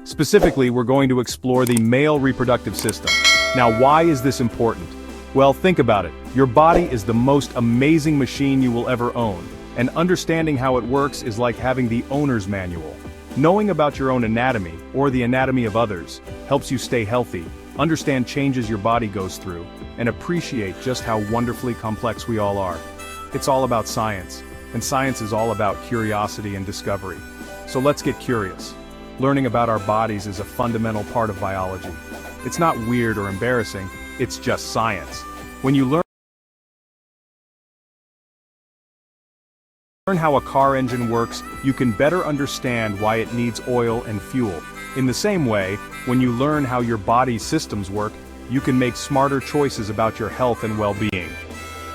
Specifically, we're going to explore the male reproductive system. Now, why is this important? Well, think about it. Your body is the most amazing machine you will ever own, and understanding how it works is like having the owner's manual. Knowing about your own anatomy, or the anatomy of others, helps you stay healthy, understand changes your body goes through, and appreciate just how wonderfully complex we all are. It's all about science, and science is all about curiosity and discovery. So let's get curious. Learning about our bodies is a fundamental part of biology. It's not weird or embarrassing, it's just science. When you learn how a car engine works, you can better understand why it needs oil and fuel. In the same way, when you learn how your body's systems work, you can make smarter choices about your health and well-being.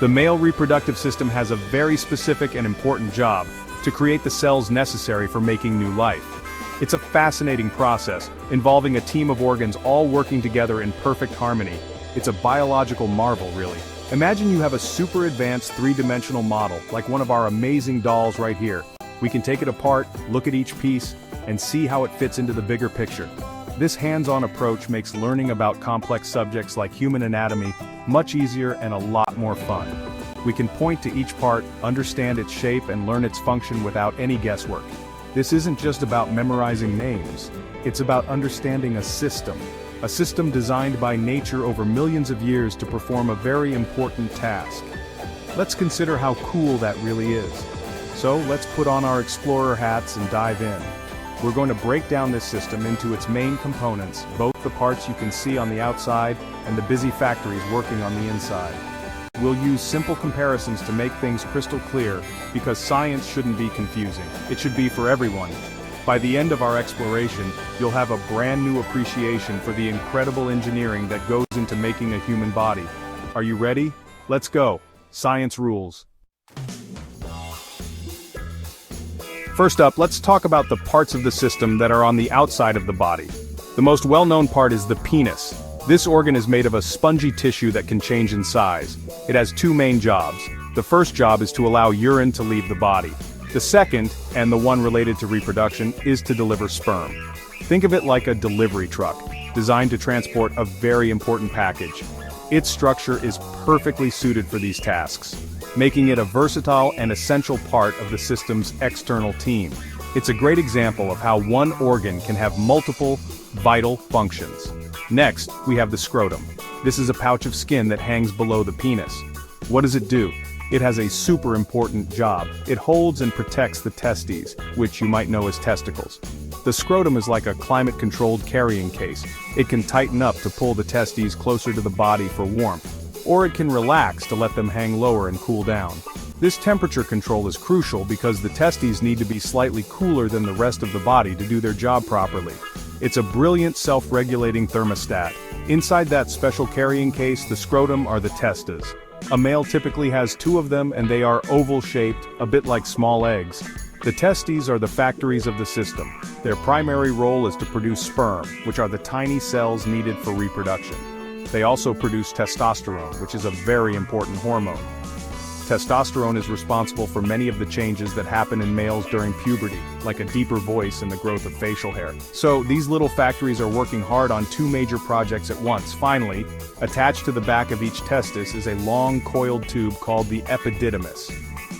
The male reproductive system has a very specific and important job: to create the cells necessary for making new life. It's a fascinating process, involving a team of organs all working together in perfect harmony. It's a biological marvel, really. Imagine you have a super advanced three-dimensional model, like one of our amazing dolls right here. We can take it apart, look at each piece, and see how it fits into the bigger picture. This hands-on approach makes learning about complex subjects like human anatomy much easier and a lot more fun. We can point to each part, understand its shape, and learn its function without any guesswork. This isn't just about memorizing names. It's about understanding a system designed by nature over millions of years to perform a very important task. Let's consider how cool that really is. So let's put on our explorer hats and dive in. We're going to break down this system into its main components, both the parts you can see on the outside and the busy factories working on the inside. We'll use simple comparisons to make things crystal clear, because science shouldn't be confusing. It should be for everyone. By the end of our exploration, you'll have a brand new appreciation for the incredible engineering that goes into making a human body. Are you ready? Let's go. Science rules. First up, let's talk about the parts of the system that are on the outside of the body. The most well-known part is the penis. This organ is made of a spongy tissue that can change in size. It has two main jobs. The first job is to allow urine to leave the body. The second, and the one related to reproduction, is to deliver sperm. Think of it like a delivery truck, designed to transport a very important package. Its structure is perfectly suited for these tasks, making it a versatile and essential part of the system's external team. It's a great example of how one organ can have multiple, vital functions. Next, we have the scrotum. This is a pouch of skin that hangs below the penis. What does it do? It has a super important job. It holds and protects the testes, which you might know as testicles. The scrotum is like a climate-controlled carrying case. It can tighten up to pull the testes closer to the body for warmth, or it can relax to let them hang lower and cool down. This temperature control is crucial because the testes need to be slightly cooler than the rest of the body to do their job properly. It's a brilliant self-regulating thermostat. Inside that special carrying case, the scrotum are the testes. A male typically has two of them, and they are oval-shaped, a bit like small eggs. The testes are the factories of the system. Their primary role is to produce sperm, which are the tiny cells needed for reproduction. They also produce testosterone, which is a very important hormone. Testosterone is responsible for many of the changes that happen in males during puberty, like a deeper voice and the growth of facial hair. So, these little factories are working hard on two major projects at once. Finally, attached to the back of each testis is a long coiled tube called the epididymis.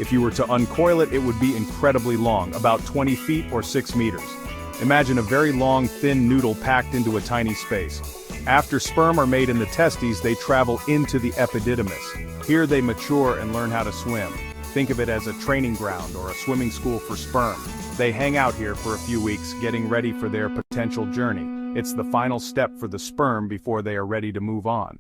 If you were to uncoil it, it would be incredibly long, about 20 feet or 6 meters. Imagine a very long, thin noodle packed into a tiny space. After sperm are made in the testes, they travel into the epididymis. Here they mature and learn how to swim. Think of it as a training ground or a swimming school for sperm. They hang out here for a few weeks, getting ready for their potential journey. It's the final step for the sperm before they are ready to move on.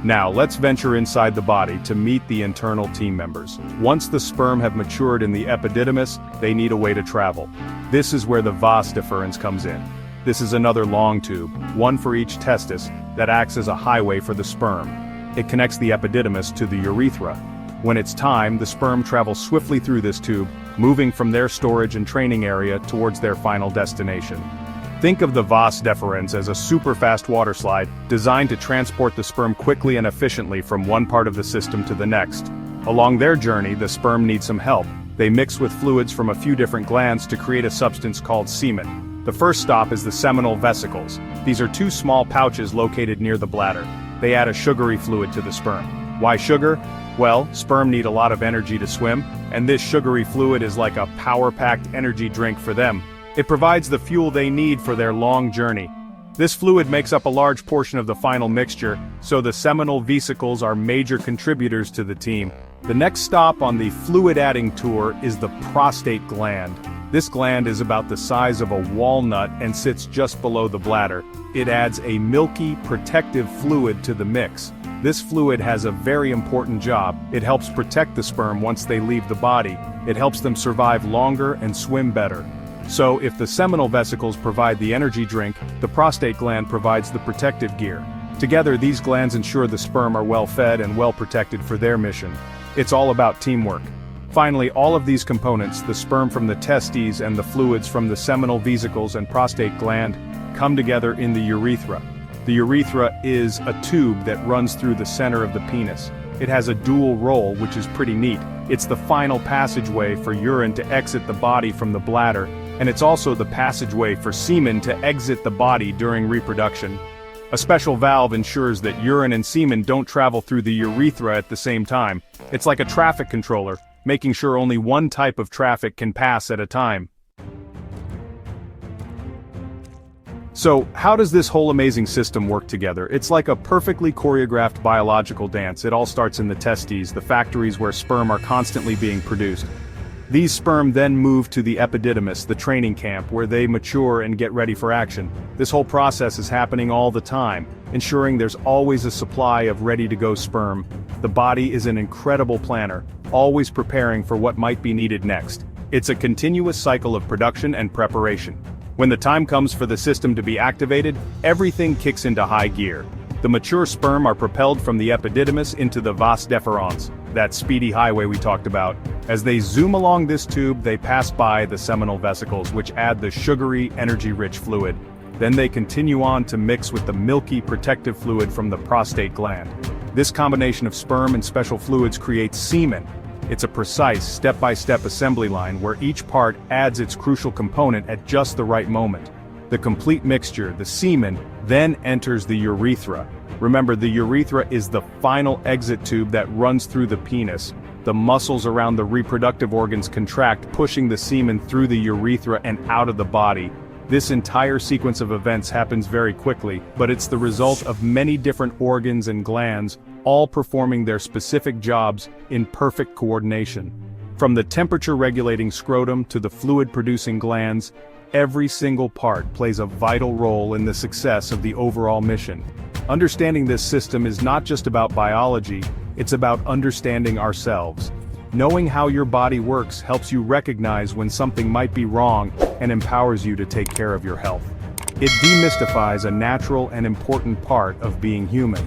Now let's venture inside the body to meet the internal team members. Once the sperm have matured in the epididymis, they need a way to travel. This is where the vas deferens comes in. This is another long tube, one for each testis, that acts as a highway for the sperm. It connects the epididymis to the urethra. When it's time, the sperm travel swiftly through this tube, moving from their storage and training area towards their final destination. Think of the vas deferens as a super-fast water slide, designed to transport the sperm quickly and efficiently from one part of the system to the next. Along their journey, the sperm needs some help. They mix with fluids from a few different glands to create a substance called semen. The first stop is the seminal vesicles. These are two small pouches located near the bladder. They add a sugary fluid to the sperm. Why sugar? Well, sperm need a lot of energy to swim, and this sugary fluid is like a power-packed energy drink for them. It provides the fuel they need for their long journey. This fluid makes up a large portion of the final mixture, so the seminal vesicles are major contributors to the team. The next stop on the fluid-adding tour is the prostate gland. This gland is about the size of a walnut and sits just below the bladder. It adds a milky, protective fluid to the mix. This fluid has a very important job. It helps protect the sperm once they leave the body. It helps them survive longer and swim better. So, if the seminal vesicles provide the energy drink, the prostate gland provides the protective gear. Together, these glands ensure the sperm are well fed and well protected for their mission. It's all about teamwork. Finally, all of these components, the sperm from the testes and the fluids from the seminal vesicles and prostate gland, come together in the urethra. The urethra is a tube that runs through the center of the penis. It has a dual role, which is pretty neat. It's the final passageway for urine to exit the body from the bladder, and it's also the passageway for semen to exit the body during reproduction. A special valve ensures that urine and semen don't travel through the urethra at the same time. It's like a traffic controller, making sure only one type of traffic can pass at a time. So, how does this whole amazing system work together? It's like a perfectly choreographed biological dance. It all starts in the testes, the factories where sperm are constantly being produced. These sperm then move to the epididymis, the training camp, where they mature and get ready for action. This whole process is happening all the time, ensuring there's always a supply of ready-to-go sperm. The body is an incredible planner, always preparing for what might be needed next. It's a continuous cycle of production and preparation. When the time comes for the system to be activated, everything kicks into high gear. The mature sperm are propelled from the epididymis into the vas deferens, that speedy highway we talked about. As they zoom along this tube, they pass by the seminal vesicles, which add the sugary, energy-rich fluid. Then they continue on to mix with the milky, protective fluid from the prostate gland. This combination of sperm and special fluids creates semen. It's a precise, step-by-step assembly line where each part adds its crucial component at just the right moment. The complete mixture, the semen, then enters the urethra. Remember, the urethra is the final exit tube that runs through the penis. The muscles around the reproductive organs contract, pushing the semen through the urethra and out of the body. This entire sequence of events happens very quickly, but it's the result of many different organs and glands, all performing their specific jobs in perfect coordination. From the temperature-regulating scrotum to the fluid-producing glands, every single part plays a vital role in the success of the overall mission. Understanding this system is not just about biology, it's about understanding ourselves. Knowing how your body works helps you recognize when something might be wrong and empowers you to take care of your health. It demystifies a natural and important part of being human.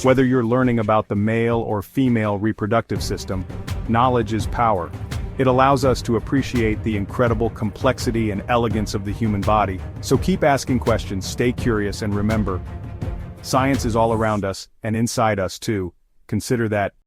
Whether you're learning about the male or female reproductive system, knowledge is power. It allows us to appreciate the incredible complexity and elegance of the human body. So keep asking questions, stay curious, and remember, science is all around us, and inside us too. Consider that